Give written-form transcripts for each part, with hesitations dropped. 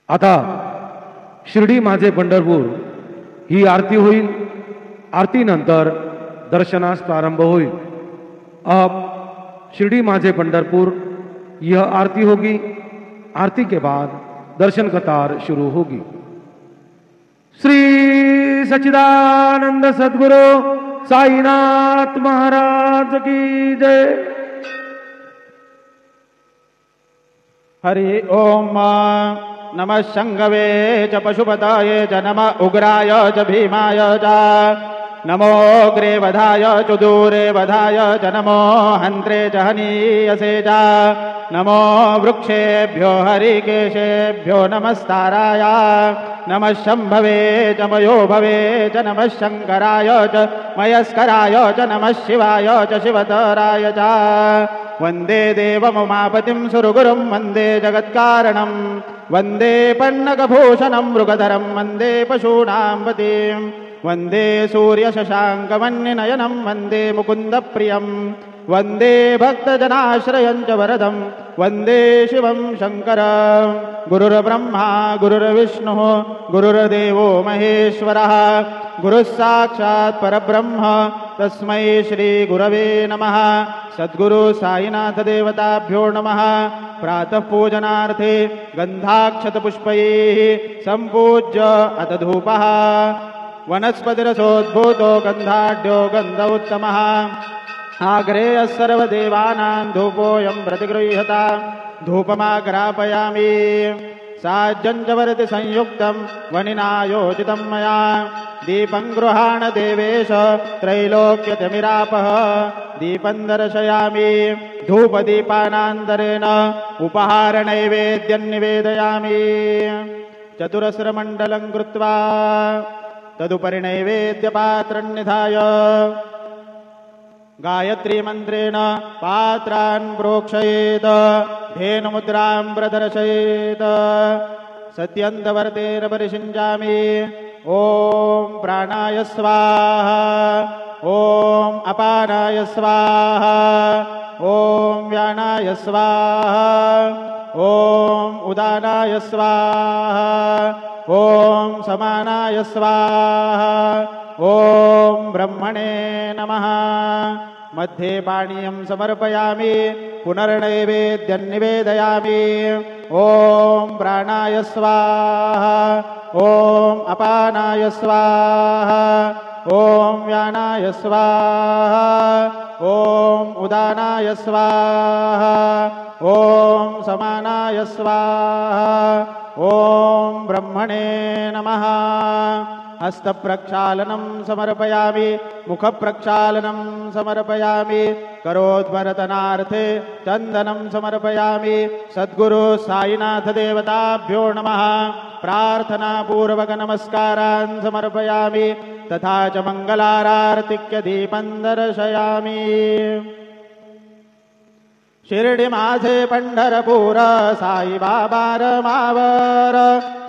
आता शिर्डी माझे पंढरपूर ही आरती होईल। आरती नंतर दर्शनास प्रारंभ होईल। अब शिर्डी माझे पंढरपुर यह आरती होगी। आरती के बाद दर्शन कतार शुरू होगी। श्री सच्चिदानंद सद्गुरु साईनाथ महाराज की जय। हरि ओम नमः शंगवे च पशुपतये च नमः उग्राय च भीमाय च नमो अग्रे वधाय च दूरे वधाय च नमो हन्त्रे च हनीयसे च नमो वृक्षेभ्यो हरिकेशेभ्यो नमस्ताराय नमः शंभवे च मयो भवे च नमः शंकराय च मयस्कराय च नमः शिवाय च शिवतराय च वंदे देवमुमापतिं सुरगुरुं वंदे जगत्कारणं वंदे पन्नगभूषणं मृगधरं वंदे पशूनां पतिं वंदे सूर्यशशाङ्कमन्यनयनं वंदे मुकुन्दप्रियं वंदे भक्तजनाश्रयं च वरदं वंदे शिवं शङ्करं। गुरुर्ब्रह्मा गुरुर्विष्णुः गुरुर्देवो महेश्वरः गुरुः साक्षात् परब्रह्म तस्मै श्री गुरवे नमः। सद्गुरु साईनाथ देवताभ्यो नमः। प्रातः पूजनार्थे गन्धाक्षतपुष्पैः सम्पूज्य अथ धूपः वनस्पतिरसोद्भूतो गन्धाढ्यो गन्ध उत्तमः आग्रेयः सर्वदेवानां धूपोऽयं प्रतिगृह्यता धूपमाग्रापयामि साज्जञ्जवरति संयुक्तं वनिना योजितं मया दीपं गृहाण देवेश त्रैलोक्यतिमिरापः दीपं दर्शयामि धूपदीपानान्तरेण उपहारनैवेद्यं निवेदयामि चतुरस्रमण्डलं कृत्वा तदुपरि नैवेद्यपात्रं निधाय गायत्री मंत्रेण पात्रान् प्रोक्षयेत धेनुमुद्रां प्रदर्शयेत सत्यन्तवर्तेन परिषिञ्चामि। ओम प्राणाय स्वाहा ओम अपानाय स्वाहा ओम व्यानाय स्वाहा ओम उदानाय स्वाहा ओम समानाय स्वाहा ओम ब्रह्मणे नमः। मध्ये पानीयं समर्पयामि पुनर्नैवेद्यं निवेदयामि। ओम प्राणाय स्वाहा ओम अपानाय स्वाहा ओम व्यानाय स्वाहा ओम उदानाय स्वाहा ओम समानाय स्वाहा ओम ब्रह्मणे नमः। हस्तप्रक्षालनं समर्पयामि मुखप्रक्षालनं समर्पयामि करोद्भरतनार्थे चन्दनं समर्पयामि। सद्गुरु साईनाथ देवताभ्यो नमः। प्रार्थनापूर्वक नमस्कारान् समर्पयामि तथा च मङ्गलारार्तिक्य दीपं दर्शयामि। शिर्डी माझे पंढरपूर साई बाबा रमावर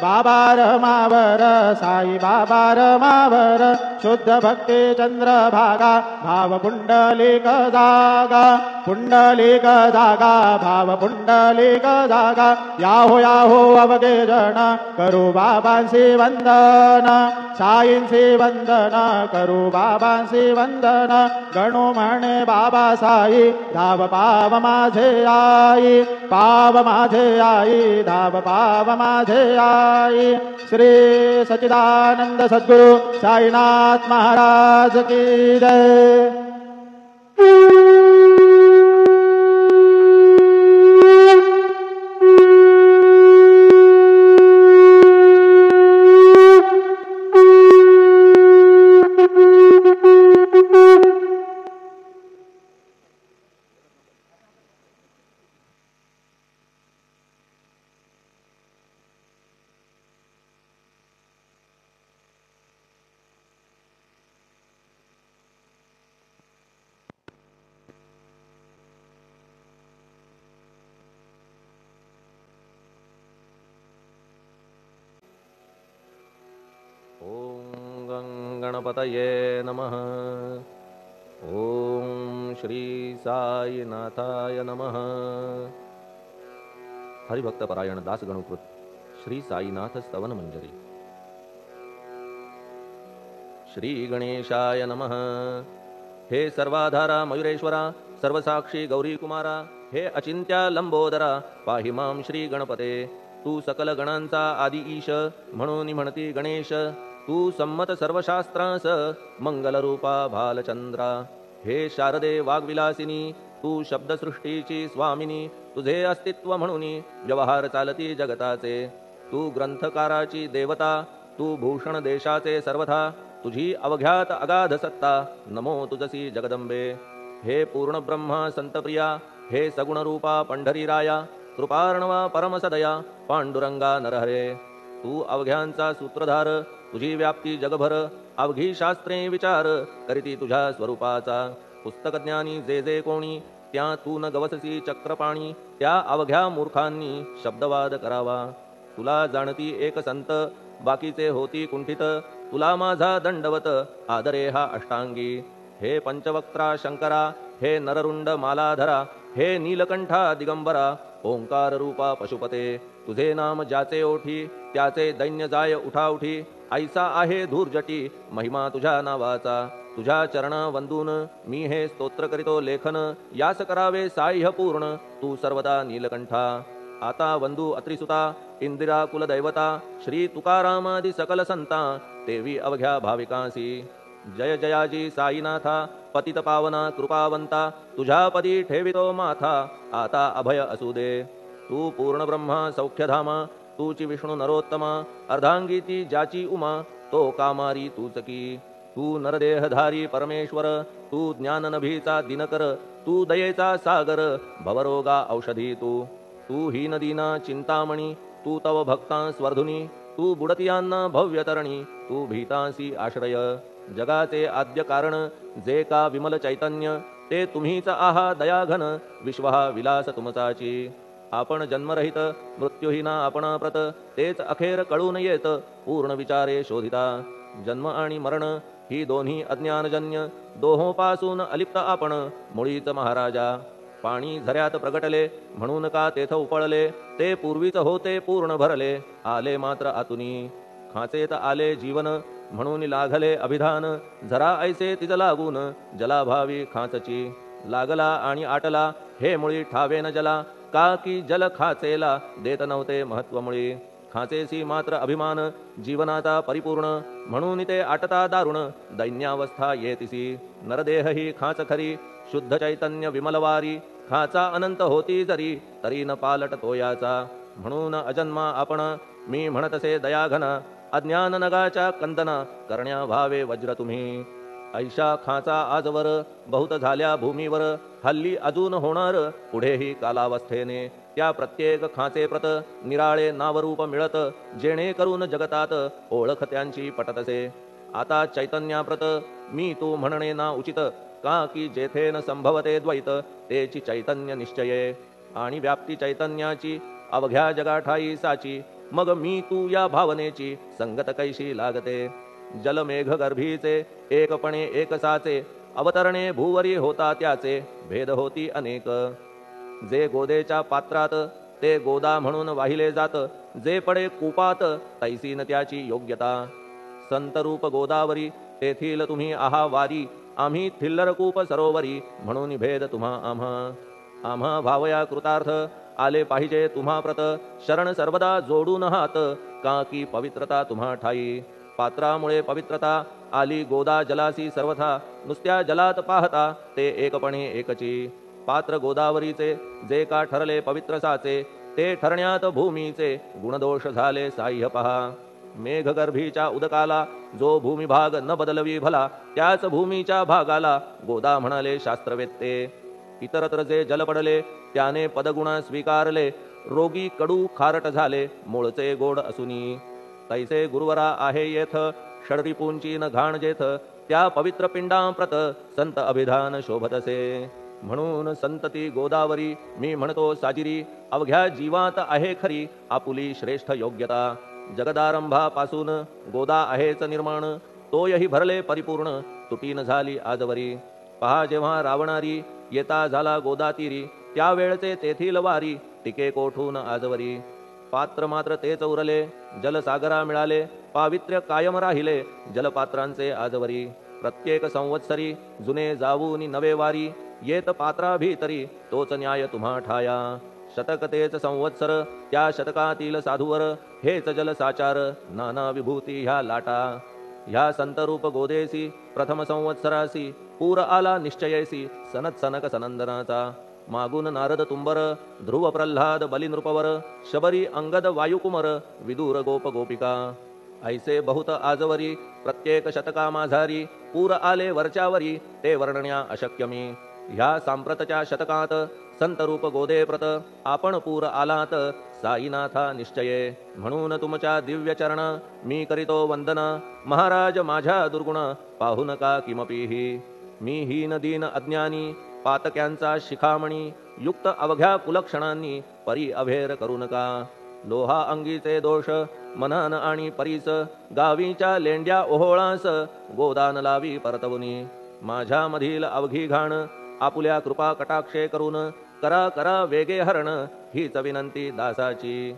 बाबा रमावर साई बाबा रमावर शुद्ध भक्ती चंद्रभागा भाव पुंडलिक जागा पुंडलिक जागा भाव पुंडलिक जागा याहो याहो अवगे जन करू बाबांसी वंदन साईंसी वंदन करू बाबांसी वंदन गणू म्हणे बाबा साई धाव पाव माझे आई पाव माझे आई धाव पाव माझे आई। श्री सच्चिदानंद सद्गुरु साईनाथ महाराज की जय। गणपतये नमः। ओम श्री साईनाथाय नमः। हरिभक्त परायण दास गणुकृत श्री साईनाथ स्तवन मंजरी. श्री गणेशाय नमः. हे सर्वाधारा मयुरेश्वरा, सर्वसाक्षी गौरी कुमारा, हे अचिंत्या लंबोदरा, पाहि मां श्री गणपते. तू सकल गणांचा आदि ईश, म्हणून म्हणती गणेश. तू संमत सर्वशास्त्रांस, मंगलरूपा भालचंद्रा. हे शारदे वाग्विलासिनी, तू शब्दसृष्टीची स्वामिनी. तुझे अस्तित्व म्हणून व्यवहार चालती जगताचे. तू ग्रंथकाराची देवता, तू भूषण देशाचे सर्वथा. तुझी अवघ्यात अगाध सत्ता, नमो तुझसी जगदंबे. हे पूर्ण ब्रह्मा संतप्रिया, हे सगुणरूपा पंढरीराया. कृपार्णवा परमसदया, पांडुरंगा नरहरे. तू अवघ्यांचा सूत्रधार, तुझी व्याप्ती जगभर. अवघी शास्त्रे विचार करीती तुझ्या स्वरूपाचा. पुस्तकज्ञानी जे जे कोणी, त्या तू न गवससी चक्रपाणी. त्या अवघ्या मूर्खांनी शब्दवाद करावा. तुला जाणती एक संत, बाकीचे होती कुंठित. तुला माझा दंडवत, आदरे हा अष्टांगी. हे पंचवक्त्रा शंकरा, हे नररुंड मालाधरा, हे नीलकंठा दिगंबरा, ओंकार रूपा पशुपते. तुझे नाम ज्याचे ओठी, त्याचे दैन्य जाय उठाउठी. ऐसा आहे धूर्जटी, महिमा तुझ्या नावाचा. तुझ्या चरणा वंदून मी हे स्तोत्र करीतो लेखन. यास करावे साह्य पूर्ण, तू सर्वदा नीलकंठा. आता वंदू अत्रिसुता, इंदिरा कुलदैवता. श्री तुकारामादि सकल संता, देवी अवघ्या भाविकांसी. जय जयाजी साईनाथा, पतित पावना कृपावंता. तुझ्या पदी ठेवितो माथा, आता अभय असू दे. तू पूर्ण ब्रह्मा सौख्यधामा, तूची विष्णू नरोत्तमा. अर्धांगी ती ज्याची उमा, तो कामारी तूच की. तू नरदेहधारी परमेश्वर, तू ज्ञाननभीचा दिनकर. तू दयेचा सागर, भवरोगा औषधी तू. तू ही नदीना चिंतामणी, तू तव भक्तां स्वर्धुनी. तू बुडतियांना भव्यतरणी, तू भीतांसी आश्रय. जगाचे आद्य कारण, जे का विमल चैतन्य. ते तुम्हीच आहा दयाघन, विश्वहा विलास तुमचाची. आपण जन्मरहित, मृत्यूहीना आपणाप्रत. तेच अखेर कळून येत, पूर्ण विचारे शोधिता. जन्म आणि मरण ही दोन्ही अज्ञानजन्य. दोहोपासून अलिप्त आपण, मुळीच महाराजा. पाणी झऱ्यात प्रगटले, म्हणून का तेथ उपळले. ते पूर्वीच होते पूर्ण भरले, आले मात्र आतुनी. खाचेत आले जीवन, म्हणून लागले अभिधान. झरा ऐसे तिज लागून, जलाभावी खाचची. लागला आणि आटला, हे मुळी ठावे न जला. का की जल खाचेला देत नव्हते महत्व मुळी. खाचेसी मात्र अभिमान, जीवनाचा परिपूर्ण. म्हणून ते आटता दारुण, दैन्यावस्था येतिसी. नरदेह ही खाच खरी, शुद्ध चैतन्य विमलवारी. खाचा अनंत होती जरी, तरी न पालट तोयाचा. म्हणून अजन्मा आपण, मी म्हणतसे दयाघना. अज्ञान नगाच्या कंदना, करण्या व्हावे वज्र तुम्ही. ऐशा खाचा आजवर, बहुत झाल्या भूमीवर. हल्ली अजून होणार, पुढेही कालावस्थेने. त्या प्रत्येक खाचे प्रत, निराळे नावरूप मिळत. जेणेकरून जगतात, ओळख त्यांची पटतसे. आता चैतन्याप्रत, मी तू म्हणणे ना उचित. का की जेथे न संभवते द्वैत, तेची चैतन्य निश्चये. आणि व्याप्ती चैतन्याची, अवघ्या जगाठाई साची. मग मी तू या भावनेची, संगत कैशी लागते. जलमेघ गर्भीचे, एकपणे एकसाचे. अवतरणे भूवरी होता त्याचे, भेद होती अनेक. जे गोदेच्या पात्रात, ते गोदा म्हणून वाहिले जात. जे पडे कूपात, तैसी न त्याची योग्यता. संतरूप गोदावरी, तेथील तुम्ही आहा वारी. आम्ही थिल्लर कूप सरोवरी, म्हणून भेद तुम्हा आम्हा. आम्हा भावया कृतार्थ, आले पाहिजे तुम्हा प्रत. शरण सर्वदा जोडून हात, का की पवित्रता तुम्हा ठाई. पात्रामुळे पवित्रता, आली गोदा जलासी सर्वथा. नुसत्या जलात पाहता, ते एकपणे एकची. पात्र गोदावरीचे, जे का ठरले पवित्र साचे. ते ठरण्यात भूमीचे, गुणदोष झाले साह्य पहा. मेघगर्भीच्या उदकाला, जो भूमिभाग न बदलवी भला. त्याच भूमीच्या भागाला, गोदा म्हणाले शास्त्रवेत्ते. इतरत्र जे जल पडले, त्याने पदगुण स्वीकारले. रोगी कडू खारट झाले, मूळचे गोड असुनी. तैसे गुरुवरा आहे येथ, षडरिपूंची न घाण जेथ. त्या पवित्र पिंडांप्रत, संत अभिधान शोभतसे. म्हणून संतती गोदावरी, मी म्हणतो साजिरी. अवघ्या जीवात आहे खरी, आपुली श्रेष्ठ योग्यता. जगदारंभापासून, गोदा आहेच निर्माण. तोयही भरले परिपूर्ण, तुटीन झाली आजवरी. पहा जेव्हा रावणारी, येता झाला गोदातीरी. त्यावेळचे तेथील वारी, टिके कोठून आजवरी. पात्र मात्र तेच उरले, जलसागरा मिळाले, पावित्र्य कायम राहिले, जलपात्रांचे आजवरी. प्रत्येक संवत्सरी जुने जाऊनी नवे वारी, येत पात्रा भीतरी तोच न्याय तुम्हा ठाया. शतक तेच संवत्सर, त्या शतकातील साधूवर, हेच जलसाचार, नाना विभूती ह्या लाटा. ह्या संतरूप गोदेसी प्रथम संवत्सरासी, पूर आला निश्चयेसी सनत सनक सनंदनाचा. मागून नारद तुंबर, ध्रुव प्रल्हाद बलिनृपवर, शबरी अंगद वायुकुमर, विदूर गोप गोपिका. ऐसे बहुत आजवरी प्रत्येक शतका माझारी, पूर आले वरच्यावरी ते वर्णण्या अशक्य मी. ह्या सांप्रतच्या शतकात संतरूप गोदे प्रत, आपण पूर आलात साईनाथा निश्चये. म्हणून तुमच्या दिव्य चरण मी करीतो वंदना, महाराज माझ्या दुर्गुण पाहू नका किमपीही. मी हीन दीन अज्ञानी पातक्यांचा शिखामणी, युक्त अवघ्या कुलक्षणांनी परी अभेर करू नका. लोहा अंगीचे दोष मनान आणि परीस, गावीच्या लेंड्या ओहोळास गोदान लावी परतवुनी. माझ्या मधील अवघी घाण आपुल्या कृपा कटाक्षे करून, करा करा वेगे हरण हीच विनंती दासाची.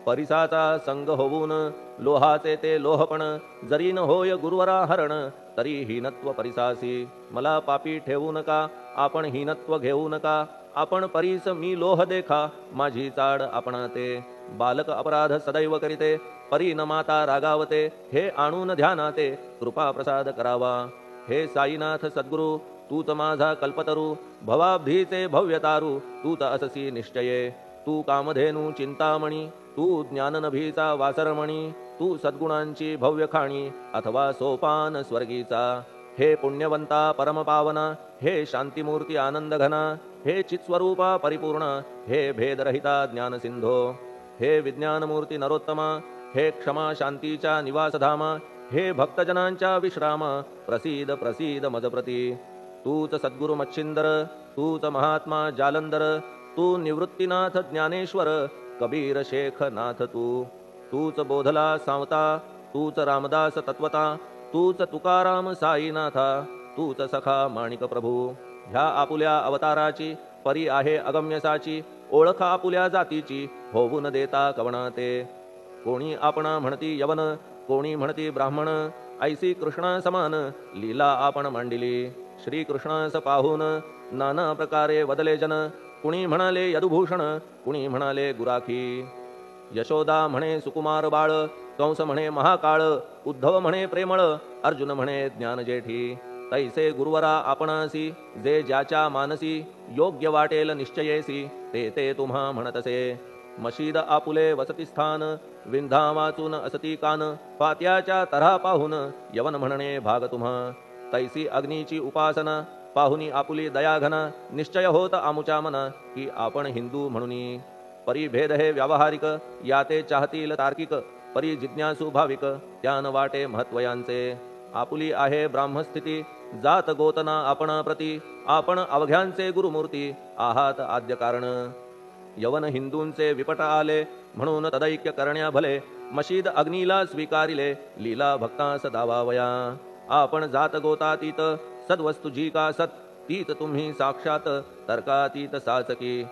परिसाचा संग होऊन लोहाचे ते लोहपण, जरी न होय गुरुवरा हरण तरी हीनत्व परिसासी. मला पापी ठेवू नका, आपण हीनत्व घेऊ नका. आपण परीस मी लोह देखा, माझी चाड आपणाते. बालक अपराध सदैव करीते, परी न माता रागावते. हे आणून ध्यानाते कृपा प्रसाद करावा. हे साईनाथ सद्गुरु तूच माझा कल्पतरू, भवाब्धीचे भव्यतारू तूच अससी निश्चये. तू कामधेनू चिंतामणी, तू ज्ञाननभीचा वासरमणी, तू सद्गुणांची भव्य खाणी अथवा सोपान स्वर्गीचा. हे पुण्यवंता परमपावना, हे शांतिमूर्ती आनंद घना, हे चित्स्वरूपा परिपूर्ण, हे भेदरहिता ज्ञानसिंधो. हे विज्ञानमूर्ती नरोत्तमा, हे क्षमा शांतीच्या निवासधामा, हे भक्तजनांच्या विश्रामा, प्रसीद प्रसीद मजप्रती. तूच सद्गुरु मच्छिंदर, तूच महात्मा जालंधर, तू निवृत्तीनाथ ज्ञानेश्वर, कबीर शेख नाथ तू. तूच बोधला सांवता, तूच रामदास तत्वता, तूच तुकाराम साईनाथा, तूच सखा माणिक प्रभू. ह्या आपुल्या अवताराची परी आहे अगम्यसाची, ओळख आपुल्या जातीची होऊन देता कवणाते. कोणी आपणा म्हणती यवन, कोणी म्हणती ब्राह्मण, ऐसी कृष्णा समान लीला आपण मांडिली. श्री कृष्णास पाहून नाना प्रकारे वदले जन, कुणी म्हणाले यदुभूषण, कुणी म्हणाले गुराखी. यशोदा म्हणे सुकुमार बाळ, कंस म्हणे महाकाळ, उद्धव म्हणे प्रेमळ, अर्जुन म्हणे ज्ञानजेठी. तैसे गुरुवरा आपणासी, जे ज्याच्या मानसी योग्य वाटेल निश्चयेसी, ते ते तुम्हा म्हणतसे. मशीद आपुले वसतिस्थान, विंधा वाचून असती कान, पात्याच्या तऱ्हा पाहून यवन म्हणणे भाग तुम्हा. तैसी अग्नीची उपासना पाहुनी आपुली दयाघना, निश्चय होत आमुच्या मना की आपण हिंदू म्हणूनी. परी भेद हे व्यावहारिक, याते चाहतील तार्किक, परी जिज्ञासू भाविक, त्यान वाटे महत्वयांचे. आपुली आहे ब्राह्मस्थिती, जात गोतना आपणा प्रती, आपण अवघ्यांचे गुरुमूर्ती आहात आद्य कारण. यवन हिंदूंचे विपट आले, म्हणून तदैक्य करण्या भले, मशीद अग्नीला स्वीकारिले, लीला भक्तास दावावया. आपण जात गोतातीत, सद्वस्तु जी का सत, तीत तुम्ही साक्षात तर्कातीत साचकी.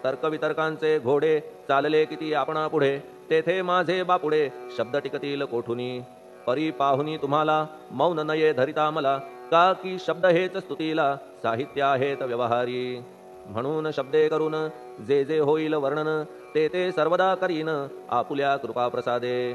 तर्कवितर्कांचे घोडे चालले किती आपणा पुढे, तेथे माझे बापुडे शब्द टिकतील कोठुनी. परी पाहुनी तुम्हाला मौन नये धरिता मला, का की शब्द हेच स्तुतीला साहित्य आहेत व्यवहारी. म्हणून शब्दे करून जे जे होईल वर्णन, ते ते सर्वदा करीन आपुल्या कृपा प्रसादे.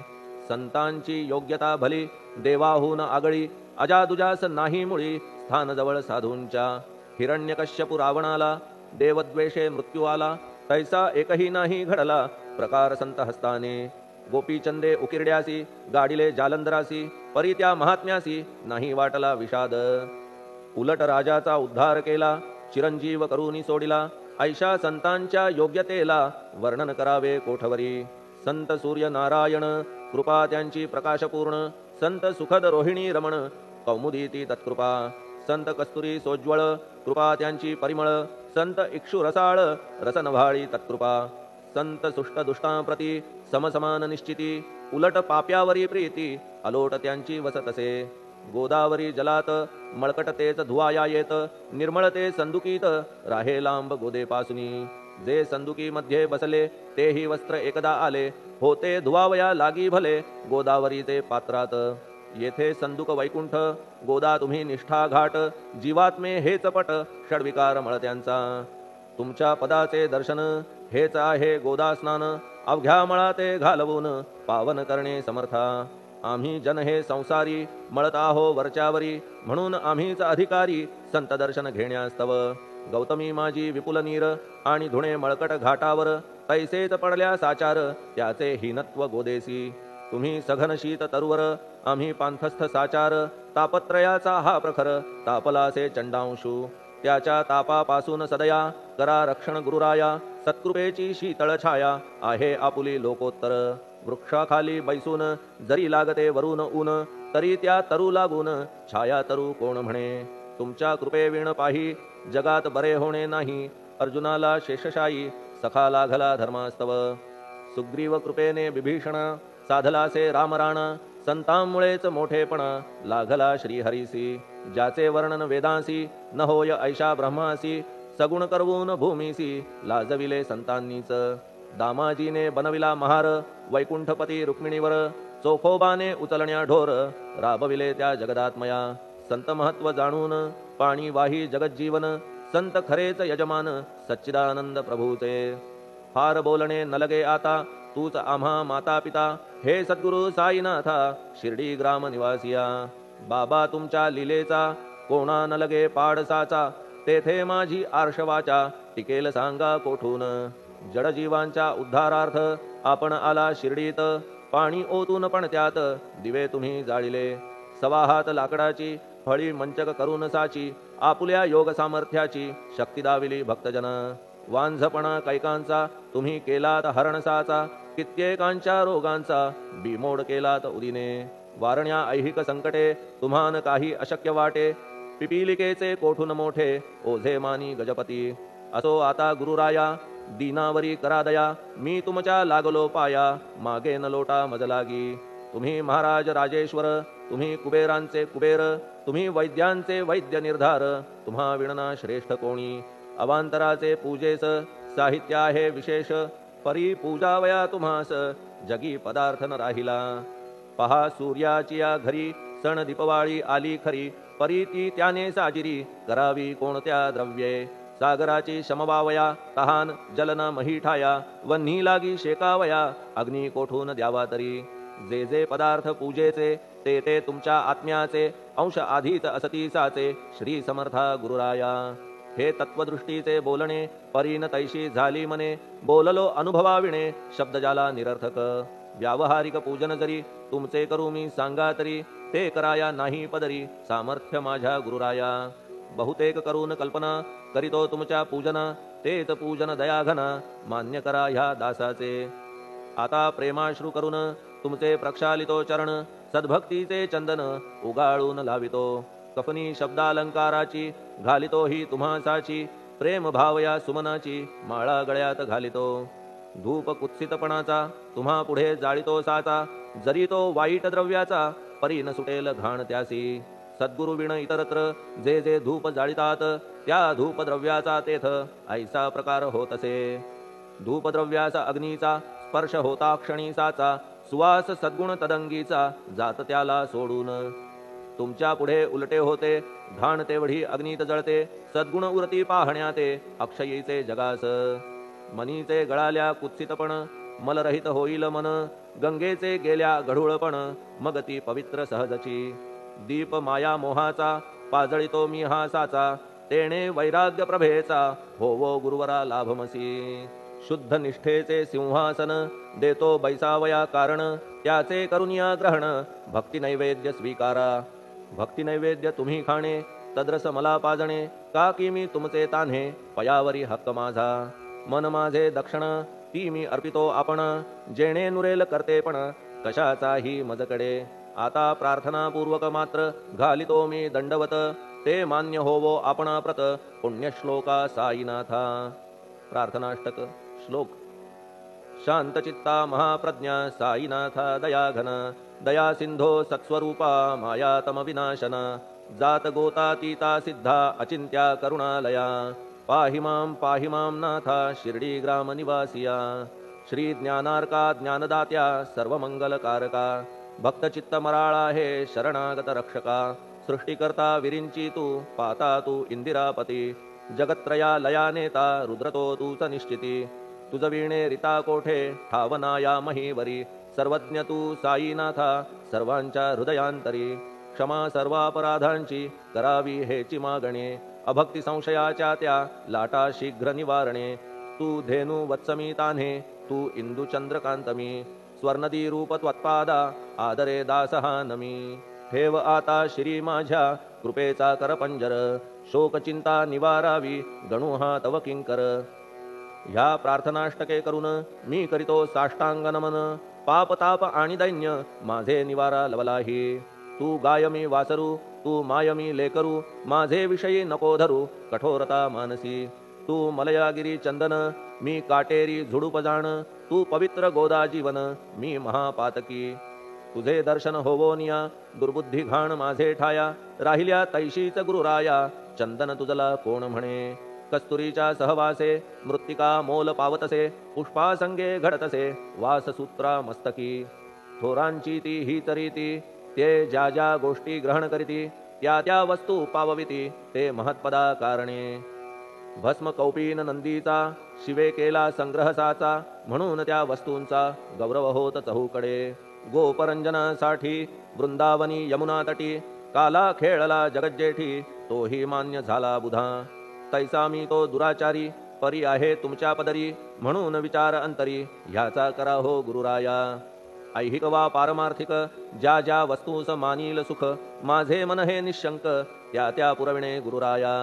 संतांची योग्यता भली देवाहून आगळी, अजादुजास नाही मुळी स्थान जवळ साधूंच्या. हिरण्यकश्यपु रावणाला देवद्वेषे मृत्यू आला, तैसा एकही नाही घडला प्रकार संत हस्ताने. गोपीचंदे उकिरड्यासी, गाडिले जालंधरासी, परी त्या महात्म्यासी नाही वाटला विषाद. उलट राजाचा उद्धार केला, चिरंजीव करूनी सोडिला, ऐशा संतांच्या योग्यतेला वर्णन करावे कोठवरी. संत सूर्य नारायण कृपा त्यांची प्रकाशपूर्ण, संत सुखद रोहिणी रमण कौमुदी ती तत्कृपा. संत कस्तुरी सोज्वळ कृपा त्यांची परिमळ, संत इक्षु रसाळ रसनभाळी तत्कृपा. संत सुष्ट दुष्टांप्रती समसमान निश्चिती, उलट पाप्यावरी प्रीती अलोट त्यांची वसतसे. गोदावरी जलात मळकट तेच धुवाया येत, निर्मळ ते संदुकीत राहे लांब गोदेपासुनी. जे संदुकी मध्ये बसले तेही वस्त्र एकदा आले, होते धुवावया लागी भले गोदावरीचे पात्रात. येथे संदुक वैकुंठ गोदा तुम्ही निष्ठा घाट, जीवात्मे हेच पट षडविकार मळत्यांचा. तुमच्या पदाचे दर्शन हेच आहे गोदा स्नान, अवघ्या मळाते घालवून पावन करणे समर्था. आम्ही जन हे संसारी मळत आहो वरच्यावरी, म्हणून आम्हीच अधिकारी संत दर्शन घेण्यास्तव. गौतमी माझी विपुल नीर आणि धुणे मळकट घाटावर, तैसेच पडल्या साचार त्याचे हीनत्व गोदेसी. तुम्ही सघन शीत तरुवर आम्ही पांथस्थ साचार, तापत्रयाचा हा प्रखर तापलासे चंडांशू. त्याच्या तापापासून सदया करा रक्षण गुरुराया, सत्कृपेची शीतळ छाया आहे आपुली लोकोत्तर. वृक्षाखाली बैसून जरी लागते वरून ऊन, तरी त्या तरू लागून छाया तरू कोण म्हणे. तुमच्या कृपेविण पाही जगात बरे होणे नाही, अर्जुनाला शेषशायी सखा लागला धर्मास्तव. सुग्रीव कृपेने विभीषण साधलासे रामराण, संतांमुळेच मोठेपणा लागला श्रीहरीसी. ज्याचे वर्णन वेदांसी न होय ऐशा ब्रह्मासी, सगुण करवून भूमीसी लाजविले संतांनीच. दामाजीने बनविला महार वैकुंठपती रुक्मिणीवर, चोखोबाने उचलण्या ढोर राबविले त्या जगदात्मया. संत महत्व जाणून पाणी वाही जगज्जीवन, संत खरेच यजमान सच्चिदानंद प्रभूचे. फार बोलणे न लगे आता तूच आम्हा माता पिता, हे सद्गुरु साईनाथा शिर्डी ग्राम निवासिया. बाबा तुमच्या लीलेचा कोणा न लगे पाडसाचा, तेथे माझी आर्षवाचा टिकेल सांगा कोठून. जडजीवांच्या उद्धारार्थ आपण आला शिर्डीत, पाणी ओतून पण त्यात दिवे तुम्ही जाळिले. सवा हात लाकडाची फळी मंचक करून साची, आपुल्या योग सामर्थ्याची शक्ती दाविली भक्तजन. वांझपणा कैकांचा तुम्ही केलात हरणसाचा, कित्येकांच्या रोगांचा बिमोड केलात उदिने. वारण्या ऐहिक संकटे तुम्हान काही अशक्य वाटे, पिपीलिकेचे कोठून मोठे ओझे मानी गजपती. असो आता गुरुराया दीनावरी करा दया, मी तुमच्या लागलो पाया मागे न लोटा मजलागी. तुम्ही महाराज राजेश्वर, तुम्ही कुबेरांचे कुबेर, तुम्ही वैद्यांचे वैद्य निर्धार, तुम्हा विणना श्रेष्ठ कोणी. अवांतराचे पूजेस साहित्य आहे विशेष, परी पूजावया तुम्हास जगी पदार्थ न राहिला. पहा सूर्याची या घरी सण दीपवाळी आली खरी, परी ती त्याने साजिरी करावी कोणत्या द्रव्ये. सागराची शमवावया तहान जलन मही ठाया, वन्ही लागी शेकावया अग्नी कोठून द्यावा तरी. जे जे पदार्थ पूजेचे ते ते तुमच्या आत्म्याचे, अंश आधीच असतीसाचे श्री समर्था गुरुराया. हे तत्वदृष्टीचे बोलणे परीन तैशी झाली मने, बोललो अनुभवाविणे शब्द जाला निरर्थक. व्यावहारिक पूजन जरी तुमचे करू मी सांगा तरी, ते कराया नाही पदरी सामर्थ्य माझ्या गुरुराया. बहुतेक करून कल्पना करीतो तुमच्या पूजन, तेच पूजन दयाघन मान्य करा ह्या दासाचे. आता प्रेमाश्रू करून तुमचे प्रक्षालितो चरण, सद्भक्तीचे चंदन उगाळून लावितो. कफनी शब्दालंकाराची घालितो ही तुम्हासाची, प्रेम भावया सुमनाची माळा गळ्यात घालितो. धूप कुत्सितपणाचा तुम्हा पुढे जाळितो साचा, जरी तो वाईट द्रव्याचा परी न सुटेल घाण त्यासी. सद्गुरु विण इतरत्र जे जे धूप जाळितात, त्या धूपद्रव्याचा तेथ ऐसा प्रकार होत असे. धूपद्रव्याचा अग्नीचा स्पर्श होता क्षणी साचा, सुवास सद्गुण तदंगीचा जात त्याला सोडून. तुमच्या पुढे उलटे होते घाण तेवढी अग्नीत जळते, सद्गुण उरती पाहण्याते अक्षयीचे जगास. मनीचे गळाल्या कुत्सितपण मलरहित होईल मन, गंगेचे गेल्या गढूळपण मग ती पवित्र सहजची. दीप माया मोहाचा पाजळितो मी हा साचा, तेणे वैराग्य प्रभेचा होवो गुरुवरा लाभमसी. शुद्ध निष्ठेचे सिंहासन देतो बैसावया कारण, त्याचे करुनिया ग्रहण भक्ती नैवेद्य स्वीकारा. भक्ती नैवेद्य तुम्ही खाणे तद्रस मला पाजणे, का की मी तुमचे तान्हे पयावरी हक्क माझा. मन माझे दक्षिण ती मी अर्पितो आपण, जेणे नुरेल करतेपण कशाचाही मजकडे. आता प्रार्थनापूर्वक मात्र घालितो मी दंडवत, ते मान्य होवो आपणाप्रत पुण्यश्लोका साईनाथा. प्रार्थनाष्टक श्लोक. शांतचित्ता महाप्रज्ञा साईनाथा दयाघन, दया सिंधो सत्स्वरूपा मायातम विनाशन. जात गोतातीता सिद्धा अचिंत्या करुणालया, पाहि मां नाथा शिर्डी ग्राम निवासिया श्री ज्ञानार्का ज्ञानदात्या सर्वमंगलकारका भक्तचित्त मराळा हे शरणागत रक्षका सृष्टिकर्ता विरिंची तू पाता तू इंदिरापती जगत्त्रया लया नेता रुद्रतो तूच निश्चिती तुझ वीणे रिता कोठे ठावनाया महीवरी सर्वज्ञ तू साईनाथा सर्वांच्या हृदयांतरी क्षमा सर्वापराधांची करावी हेची मागणे अभक्ती संशयाच्या त्या लाटा शीघ्र निवारणे तू धेनु वत्समी तान्हे तू इंदू चंद्रकांतमी स्वर्णदी रूप त्वत्पादा आदरे दासहा नमी ठेव आता श्री माझ्या कृपेचा करपंजर शोकचिंता निवारावी गणू हा तव किंकर ह्या प्रार्थनाष्टके करून मी करीतो साष्टांग नमन पाप ताप आणि दैन्य माझे निवारा लवलाही तू गायमी वासरू तू मायमी लेकरू माझे विषयी नको धरू कठोरता मानसी तू मलयागिरी चंदन मी काटेरी झुडूप जाण तू पवित्र गोदा जीवन मी महापातकी तुझे दर्शन होवोनिया दुर्बुद्धी घाण माझे ठाया राहिल्या तैशीच गुरुराया चंदन तुझला कोण म्हणे कस्तुरीच्या सहवासे मृत्तिका मोल पावतसे पुष्पासंगे घडतसे वाससूत्रा मस्तकी थोरांची ती ही तरीती ते ज्या ज्या गोष्टी ग्रहण करीती त्या त्या वस्तू पावविती ते महत्पदा कारणे भस्म कौपीन नंदीचा शिवे केला संग्रहसाचा म्हणून त्या वस्तूंचा गौरव होत चहूकडे गोपरंजनासाठी वृंदावनी यमुना तटी काला खेळला जगज्जेठी तोही मान्य झाला बुधा तैसा मी तो दुराचारी परी आहे तुमच्या पदरी म्हणून विचार अंतरी ह्याचा करा हो गुरुराया ऐहिक वा पारमार्थिक ज्या ज्या वस्तूस मानील सुख माझे मन हे निशंक त्या त्या पुरविणे गुरुराया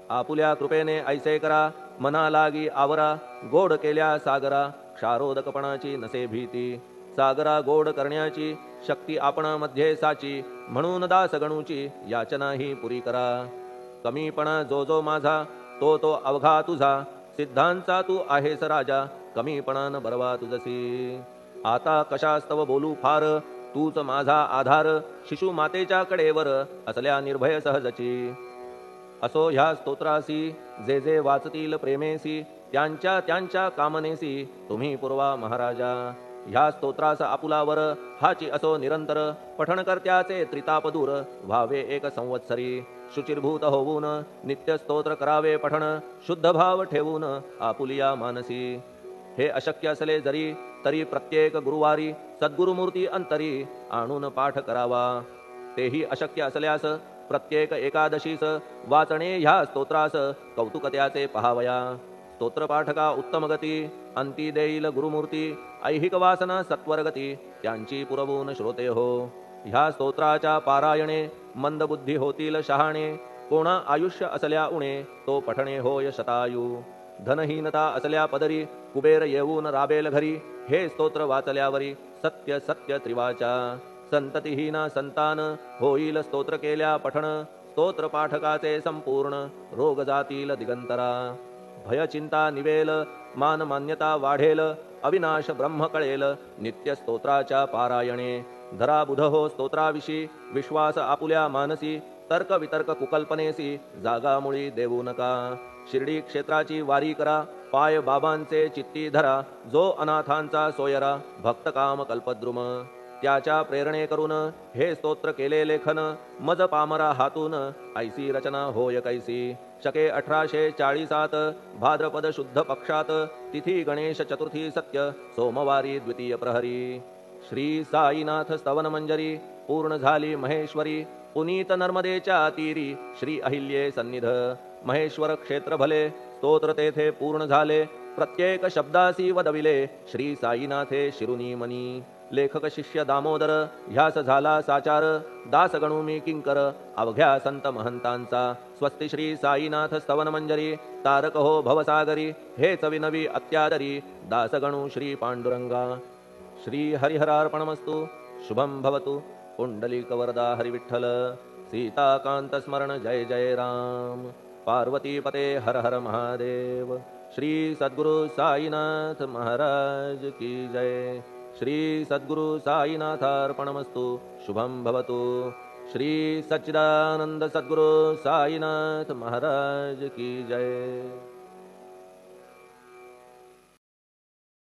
आपुल्या कृपेने ऐसे करा मना लागी आवरा गोड केल्या सागरा क्षारोदकपणाची नसे भीती सागरा गोड करण्याची शक्ती आपण मध्ये साची म्हणून दास गणूची याचना ही पुरी करा कमीपणा जो जो माझा तो तो अवघा तुझा सिद्धांचा तू आहेस राजा कमीपणान बरवा तुझसी आता कशास्तव बोलू फार तूच माझा आधार शिशु मातेच्या कडेवर असल्या निर्भय सहजची असो ह्या स्तोत्रासी जे जे वाचतील प्रेमेसी त्यांच्या त्यांच्या कामनेसी तुम्ही पुरवा महाराजा ह्या स्तोत्रास आपुलावर हाची असो निरंतर पठणकर्त्याचे त्रितापदूर व्हावे एक संवत्सरी शुचिर्भूत होऊन नित्य स्तोत्र करावे पठण शुद्ध भाव ठेवून आपुलिया मानसी हे अशक्य असले जरी तरी प्रत्येक गुरुवारी सद्गुरुमूर्ती अंतरी आणून पाठ करावा तेही अशक्य असल्यास प्रत्येक एकादशीस वाचणे ह्या स्तोत्रास कौतुकत्याचे पहावया स्तोत्रपाठका उत्तम गती अंती देईल गुरुमूर्ती ऐहिक वासना सत्वरगती त्यांची पुरवून श्रोते हो ह्या स्तोत्राच्या पारायणे मंदबुद्धी होतील शहाणे कोणा आयुष्य असल्या उणे तो पठणे होय शतायू धनहीनता असल्या पदरी कुबेर येऊन राबेल घरी हे स्तोत्र वाचल्यावरी सत्य सत्य त्रिवाचा संततिहीना संतान होईल स्तोत्र केल्या पठण स्तोत्र पाठकाचे संपूर्ण रोग जातील दिगंतरा भय चिंता निवेल मान मान्यता वाढेल अविनाश ब्रह्म कळेल नित्य स्तोत्राच्या पारायणे धरा बुध हो स्तोत्राविषयी विश्वास आपुल्या मानसी तर्क वितर्क कुकल्पनेसी जागा मुळी देऊ नका शिर्डी क्षेत्राची वारी करा पाय बाबांचे चित्ती धरा जो अनाथांचा सोयरा भक्त काम कल्पद्रुम त्याच्या प्रेरणे करून हे स्तोत्र केले लेखन मज पामरा हातून ऐसी रचना होय कैसी शके 1840 भाद्रपद शुद्ध पक्षात तिथी गणेश चतुर्थी सत्य सोमवारी द्वितीय प्रहरी श्री साईनाथ स्तवन मंजरी पूर्ण झाली महेश्वरी पुनीत नर्मदेच्या तीरी श्री अहिल्ये सन्निध महेश्वर क्षेत्र भले स्तोत्र तेथे पूर्ण झाले प्रत्येक शब्दासी वदविले श्री साईनाथे शिरुनी मनी लेखक शिष्य दामोदर ह्यास झाला साचार दास गणू मी किंकर अवघ्या संत महंतांचा स्वस्ति श्री साईनाथ स्तवन मंजरी तारक हो भवसागरी हेच विनवी अत्यादरी दास गणू श्री पांडुरंगा श्री हरिहरार्पणमस्तु शुभम भवतु पुंडलिक वरदा हरिविठ्ठल सीताकांत स्मरण जय जय राम पार्वती पते हर हर महादेव श्री सद्गुरु साईनाथ महाराज की जय श्री सद्गुरु साईनाथार्पणमस्तु शुभम भवतु श्री सच्चिदानंद सद्गुरु साईनाथ महाराज की जय।